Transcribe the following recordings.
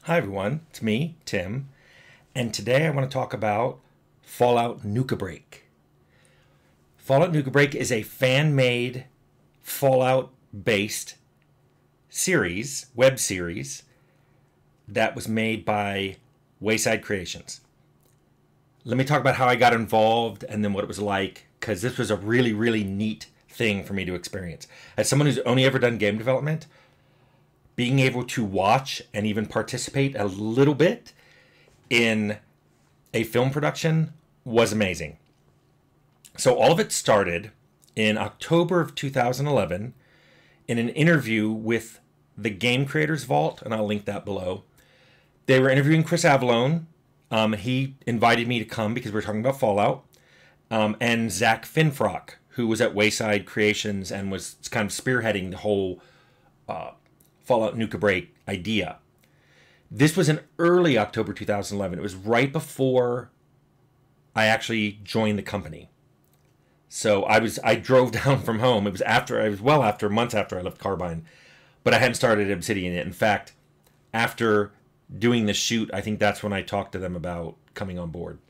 Hi everyone, it's me, Tim, and today I want to talk about Fallout Nuka Break. Fallout Nuka Break is a fan-made Fallout-based series, web series, that was made by Wayside Creations. Let me talk about how I got involved and then what it was like, because this was a really, really neat thing for me to experience. As someone who's only ever done game development, being able to watch and even participate a little bit in a film production was amazing. So all of it started in October of 2011 in an interview with the Game Creators Vault, and I'll link that below. They were interviewing Chris Avallone. He invited me to come because we were talking about Fallout. And Zach Finfrock, who was at Wayside Creations and was kind of spearheading the whole Fallout Nuka Break idea. This was in early October 2011. It was right before I actually joined the company. So I drove down from home. Months after I left Carbine, but I hadn't started Obsidian yet. In fact, after doing the shoot, I think that's when I talked to them about coming on board.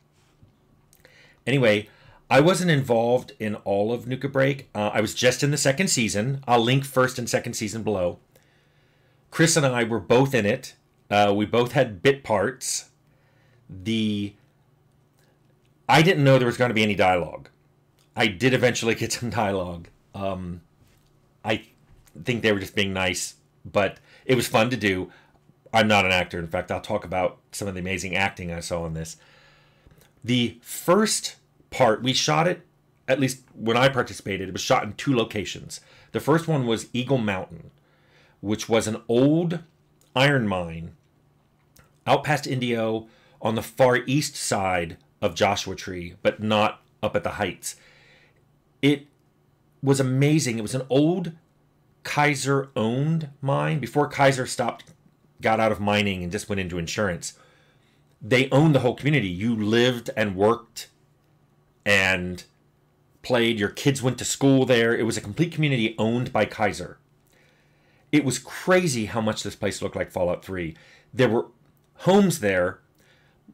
Anyway, I wasn't involved in all of Nuka Break. I was just in the second season. I'll link first and second season below. Chris and I were both in it. We both had bit parts. I didn't know there was going to be any dialogue. I did eventually get some dialogue. I think they were just being nice, but it was fun to do. I'm not an actor. In fact, I'll talk about some of the amazing acting I saw in this. The first part, we shot it, at least when I participated, it was shot in 2 locations. The first one was Eagle Mountain, which was an old iron mine out past Indio on the far east side of Joshua Tree, but not up at the heights. It was amazing. It was an old Kaiser-owned mine. Before Kaiser got out of mining and just went into insurance, they owned the whole community. You lived and worked and played. Your kids went to school there. It was a complete community owned by Kaiser. It was crazy how much this place looked like Fallout 3. There were homes there,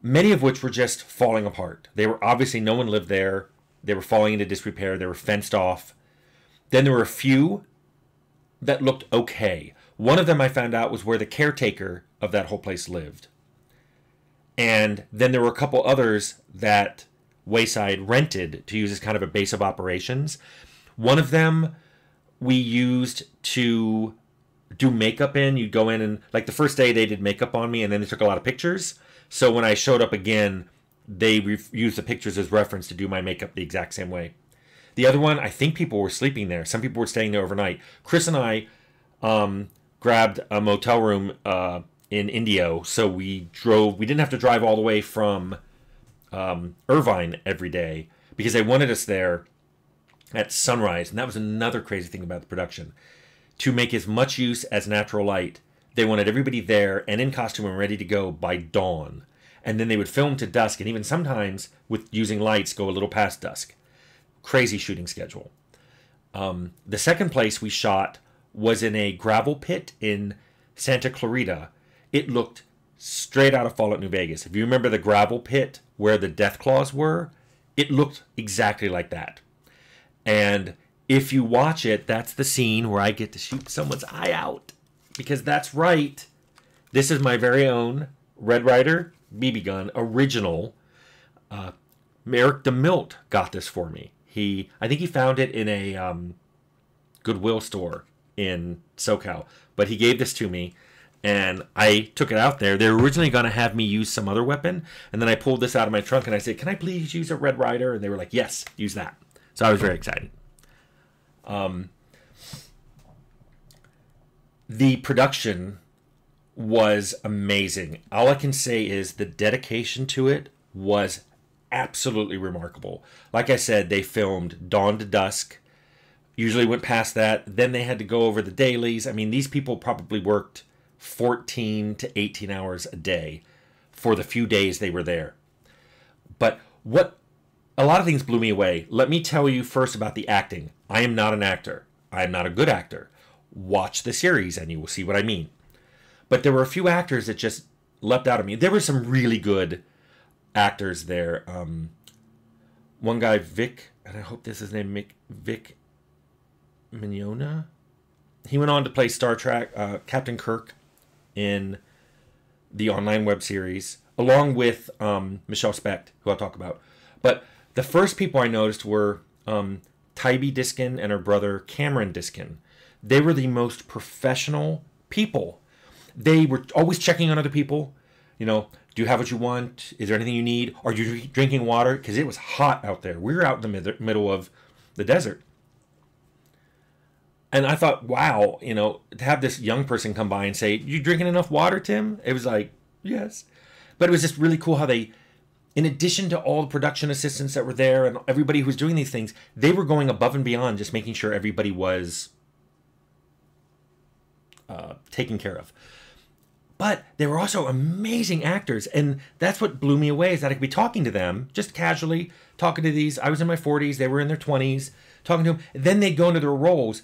many of which were just falling apart. They were obviously, no one lived there. They were falling into disrepair. They were fenced off. Then there were a few that looked okay. One of them I found out was where the caretaker of that whole place lived. And then there were a couple others that Wayside rented to use as kind of a base of operations. One of them we used to do makeup in. You'd go in and, like, the first day they did makeup on me and then they took a lot of pictures. So when I showed up again, they used the pictures as reference to do my makeup the exact same way. The other one, I think people were sleeping there. Some people were staying there overnight. Chris and I grabbed a motel room in Indio, so we didn't have to drive all the way from Irvine every day because they wanted us there at sunrise. And that was another crazy thing about the production. To make as much use as natural light, they wanted everybody there and in costume and ready to go by dawn. And then they would film to dusk, and even sometimes with using lights go a little past dusk. Crazy shooting schedule. The second place we shot was in a gravel pit in Santa Clarita. It looked straight out of Fallout New Vegas. If you remember the gravel pit where the death claws were, it looked exactly like that. And if you watch it, that's the scene where I get to shoot someone's eye out. Because that's right. This is my very own Red Ryder BB gun, original. Eric DeMilt got this for me. I think he found it in a Goodwill store in SoCal. But he gave this to me, and I took it out there. They were originally going to have me use some other weapon, and then I pulled this out of my trunk, and I said, "Can I please use a Red Ryder?" And they were like, "Yes, use that." So I was very excited. The production was amazing. All I can say is the dedication to it was absolutely remarkable. Like I said, they filmed dawn to dusk, usually went past that. Then they had to go over the dailies. I mean, these people probably worked 14 to 18 hours a day for the few days they were there. But a lot of things blew me away. Let me tell you first about the acting. I am not an actor. I am not a good actor. Watch the series and you will see what I mean. But there were a few actors that just leapt out of me. There were some really good actors there. One guy, Vic, and I hope this is his name, Vic Mignogna. He went on to play Star Trek, Captain Kirk in the online web series, along with Michelle Specht, who I'll talk about. But the first people I noticed were Tybee Diskin and her brother Cameron Diskin. They were the most professional people. They were always checking on other people. You know, do you have what you want? Is there anything you need? Are you drinking water? Because it was hot out there. We were out in the middle of the desert. And I thought, wow, you know, to have this young person come by and say, you drinking enough water, Tim? It was like, yes. But it was just really cool how they, in addition to all the production assistants that were there and everybody who was doing these things, they were going above and beyond just making sure everybody was taken care of. But they were also amazing actors, and that's what blew me away, is that I could be talking to them, just casually, talking to these. I was in my 40s, they were in their 20s, talking to them. Then they'd go into their roles.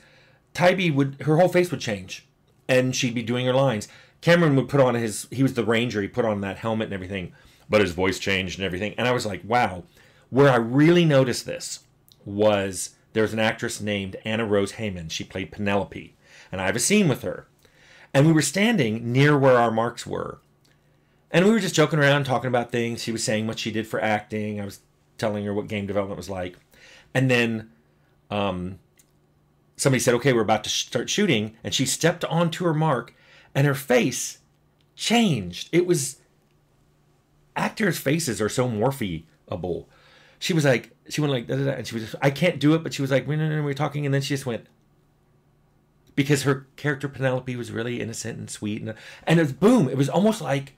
Tybee her whole face would change, and she'd be doing her lines. Cameron would put on he was the ranger, he put on that helmet and everything, but his voice changed and everything. And I was like, wow. Where I really noticed this was there was an actress named Anna Rose Heyman. She played Penelope, and I have a scene with her. And we were standing near where our marks were. And we were just joking around, talking about things. She was saying what she did for acting. I was telling her what game development was like. And then somebody said, okay, we're about to start shooting. And she stepped onto her mark, and her face changed. It was... Actors' faces are so morpheable. She was like, she went like, da, da, da, and she was just, I can't do it, but she was like, no, we were talking, and then she just went... Because her character Penelope was really innocent and sweet. And it was boom. It was almost like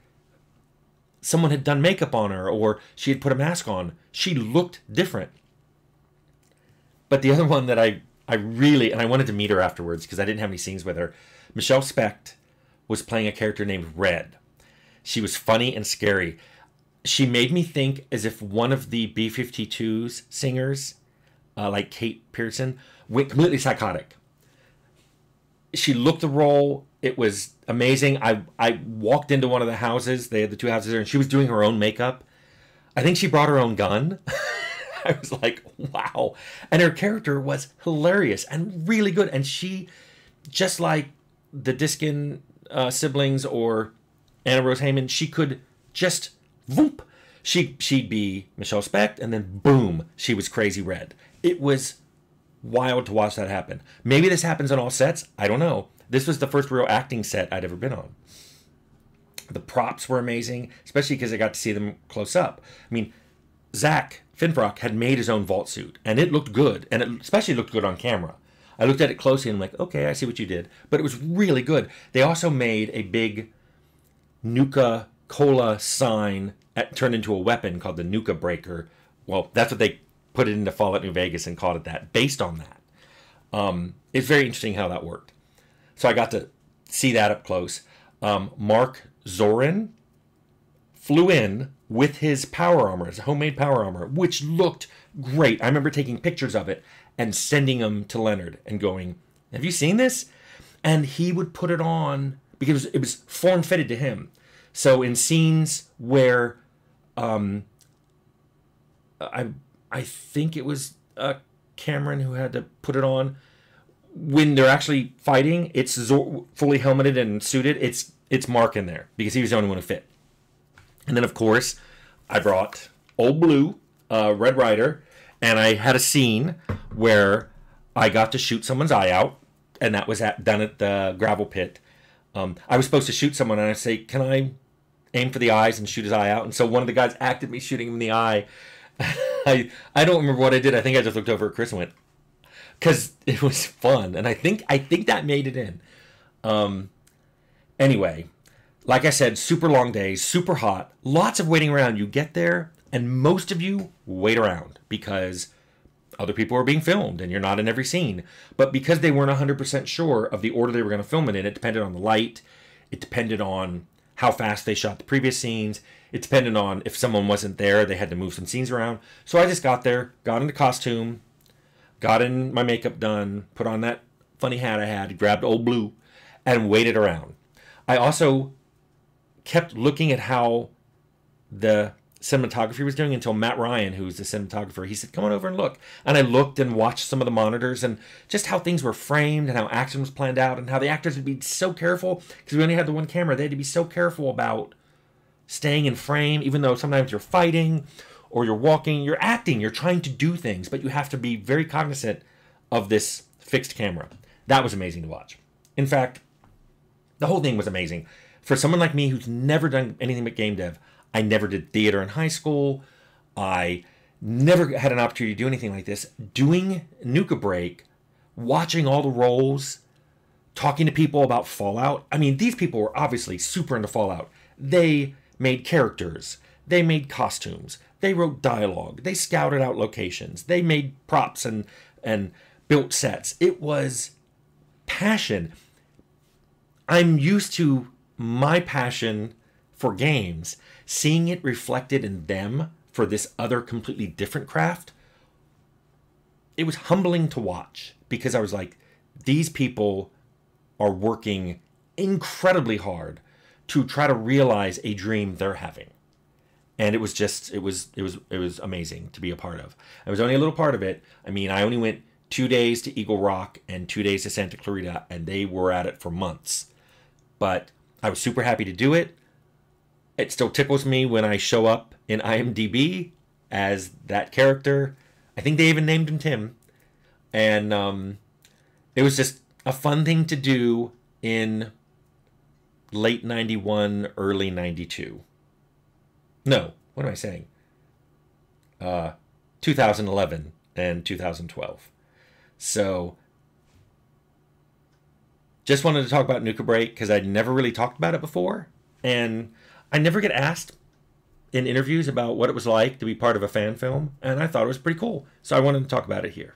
someone had done makeup on her, or she had put a mask on. She looked different. But the other one that I really, and I wanted to meet her afterwards because I didn't have any scenes with her. Michelle Specht was playing a character named Red. She was funny and scary. She made me think as if one of the B-52's singers, like Kate Pearson, went completely psychotic. She looked the role. It was amazing. I walked into one of the houses. They had the two houses there, and she was doing her own makeup. I think she brought her own gun. I was like, wow. And her character was hilarious and really good. And she, just like the Diskin siblings or Anna Rose Heyman, she could just, whoop. She'd be Michelle Specht, and then boom, she was Crazy Red. It was wild to watch that happen. Maybe this happens on all sets. I don't know. This was the first real acting set I'd ever been on. The props were amazing, especially because I got to see them close up. I mean, Zach Finfrock had made his own vault suit, and it looked good, and it especially looked good on camera. I looked at it closely and I'm like, okay, I see what you did. But it was really good. They also made a big Nuka Cola sign turned into a weapon called the Nuka Breaker. Well, that's what they put it into Fallout New Vegas and called it that, based on that. It's very interesting how that worked. So I got to see that up close. Mark Zorin flew in with his power armor, his homemade power armor, which looked great. I remember taking pictures of it and sending them to Leonard and going, have you seen this? And he would put it on because it was form-fitted to him. So in scenes where I think it was Cameron who had to put it on. When they're actually fighting, it's fully helmeted and suited. It's Mark in there because he was the only one who fit. And then, of course, I brought Old Blue, Red Rider, and I had a scene where I got to shoot someone's eye out, and that was done at the gravel pit. I was supposed to shoot someone, and I say, can I aim for the eyes and shoot his eye out? And so one of the guys acted me shooting him in the eye. I don't remember what I did. I think I just looked over at Chris and went, because it was fun, and I think that made it in. Anyway, like I said, super long days, super hot, lots of waiting around. You get there, and most of you wait around because other people are being filmed, and you're not in every scene. But because they weren't 100% sure of the order they were going to film it in, it depended on the light, it depended on how fast they shot the previous scenes. It depended on if someone wasn't there, they had to move some scenes around. So I just got there, got into costume, got in my makeup done, put on that funny hat I had, grabbed Old Blue, and waited around. I also kept looking at how the cinematography was doing until Matt Ryan, who's the cinematographer, he said, come on over and look. And I looked and watched some of the monitors and just how things were framed and how action was planned out and how the actors would be so careful, because we only had the one camera. They had to be so careful about staying in frame, even though sometimes you're fighting or you're walking, you're acting, you're trying to do things, but you have to be very cognizant of this fixed camera. That was amazing to watch. In fact, the whole thing was amazing. For someone like me who's never done anything but game dev, I never did theater in high school. I never had an opportunity to do anything like this. Doing Nuka Break, watching all the roles, talking to people about Fallout. I mean, these people were obviously super into Fallout. They made characters. They made costumes. They wrote dialogue. They scouted out locations. They made props and built sets. It was passion. I'm used to my passion for games, seeing it reflected in them for this other completely different craft. It was humbling to watch because I was like, these people are working incredibly hard to try to realize a dream they're having. And it was just, it was amazing to be a part of. I was only a little part of it. I mean, I only went 2 days to Eagle Rock and 2 days to Santa Clarita, and they were at it for months. But I was super happy to do it. It still tickles me when I show up in IMDb as that character. I think they even named him Tim. And it was just a fun thing to do in late 91, early 92. No, what am I saying? 2011 and 2012. So, just wanted to talk about Nuka Break because I'd never really talked about it before. And I never get asked in interviews about what it was like to be part of a fan film. And I thought it was pretty cool. So I wanted to talk about it here.